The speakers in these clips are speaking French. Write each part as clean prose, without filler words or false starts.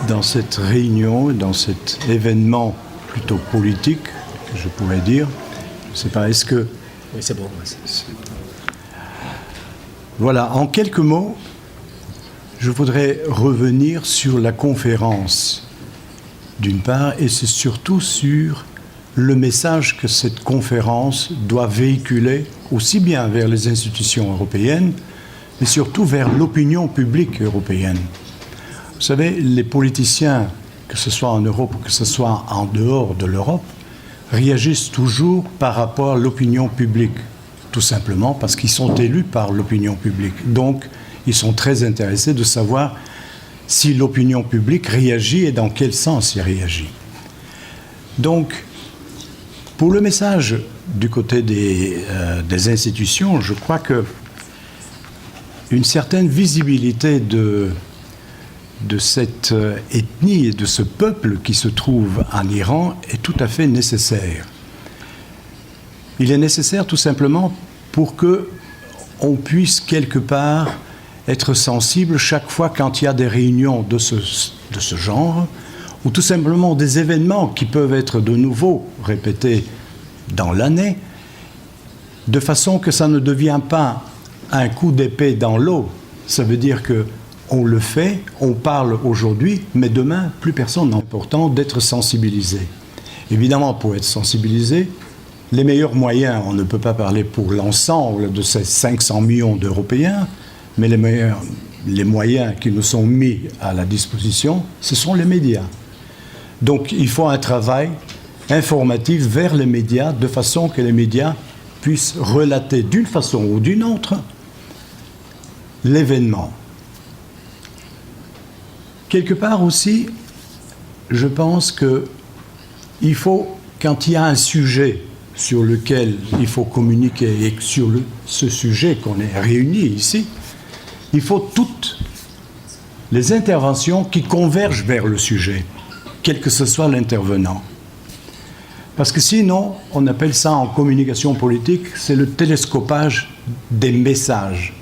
dans cette réunion, dans cet événement plutôt politique, je pourrais dire. Je ne sais pas, est-ce que... Oui, c'est bon. Voilà, en quelques mots, je voudrais revenir sur la conférence, d'une part, et c'est surtout sur le message que cette conférence doit véhiculer, aussi bien vers les institutions européennes, mais surtout vers l'opinion publique européenne. Vous savez, les politiciens, que ce soit en Europe ou que ce soit en dehors de l'Europe, réagissent toujours par rapport à l'opinion publique, tout simplement parce qu'ils sont élus par l'opinion publique. Donc, ils sont très intéressés de savoir si l'opinion publique réagit et dans quel sens il réagit. Donc, pour le message du côté des institutions, je crois que une certaine visibilité de cette ethnie et de ce peuple qui se trouve en Iran est tout à fait nécessaire. Il est nécessaire tout simplement pour qu'on puisse quelque part être sensible chaque fois quand il y a des réunions de ce genre, ou tout simplement des événements qui peuvent être de nouveau répétés dans l'année, de façon que ça ne devient pas un coup d'épée dans l'eau. Ça veut dire qu'on le fait, on parle aujourd'hui, mais demain, plus personne. C'est important d'être sensibilisé. Évidemment, pour être sensibilisé, les meilleurs moyens, on ne peut pas parler pour l'ensemble de ces 500 millions d'Européens, mais les moyens qui nous sont mis à la disposition, ce sont les médias. Donc il faut un travail informatif vers les médias, de façon que les médias puissent relater d'une façon ou d'une autre l'événement. Quelque part aussi, je pense qu'il faut, quand il y a un sujet sur lequel il faut communiquer et sur ce sujet qu'on est réunis ici, il faut toutes les interventions qui convergent vers le sujet, quel que ce soit l'intervenant. Parce que sinon, on appelle ça en communication politique, c'est le télescopage des messages.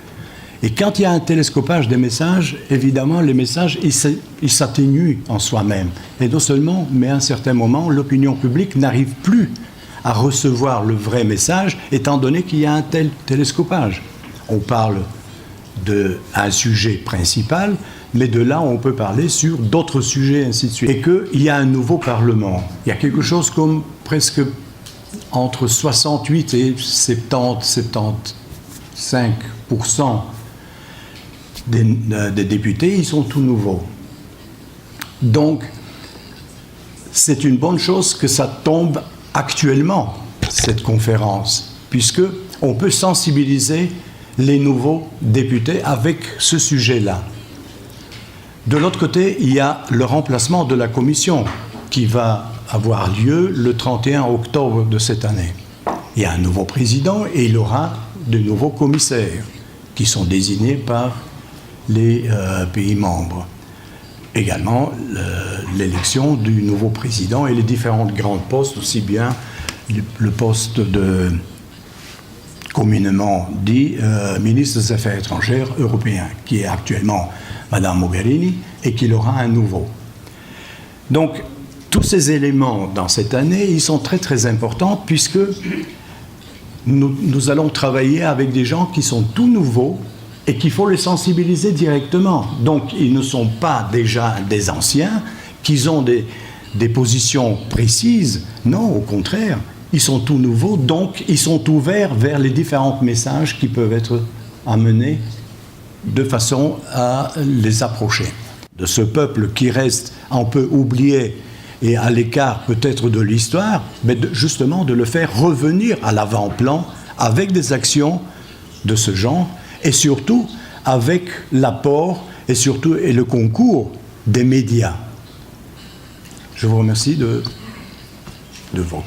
Et quand il y a un télescopage des messages, évidemment, les messages, ils s'atténuent en soi-même. Et non seulement, mais à un certain moment, l'opinion publique n'arrive plus à recevoir le vrai message, étant donné qu'il y a un tel télescopage. On parle d'un sujet principal, mais de là, on peut parler sur d'autres sujets, ainsi de suite. Et qu'il y a un nouveau Parlement. Il y a quelque chose comme presque entre 68 et 75% des députés, ils sont tout nouveaux. Donc, c'est une bonne chose que ça tombe actuellement, cette conférence, puisqu'on peut sensibiliser les nouveaux députés avec ce sujet-là. De l'autre côté, il y a le remplacement de la commission qui va avoir lieu le 31 octobre de cette année. Il y a un nouveau président et il y aura de nouveaux commissaires qui sont désignés par les pays membres. Également, l'élection du nouveau président et les différents grands postes, aussi bien le poste de communément dit ministre des Affaires étrangères européen, qui est actuellement Madame Mogherini, et qu'il aura un nouveau. Donc, tous ces éléments dans cette année, ils sont très très importants, puisque nous allons travailler avec des gens qui sont tout nouveaux et qu'il faut les sensibiliser directement. Donc, ils ne sont pas déjà des anciens, qu'ils ont des positions précises. Non, au contraire, ils sont tout nouveaux, donc ils sont ouverts vers les différents messages qui peuvent être amenés de façon à les approcher. De ce peuple qui reste un peu oublié et à l'écart peut-être de l'histoire, mais justement de le faire revenir à l'avant-plan avec des actions de ce genre, et surtout avec l'apport et le concours des médias. Je vous remercie de votre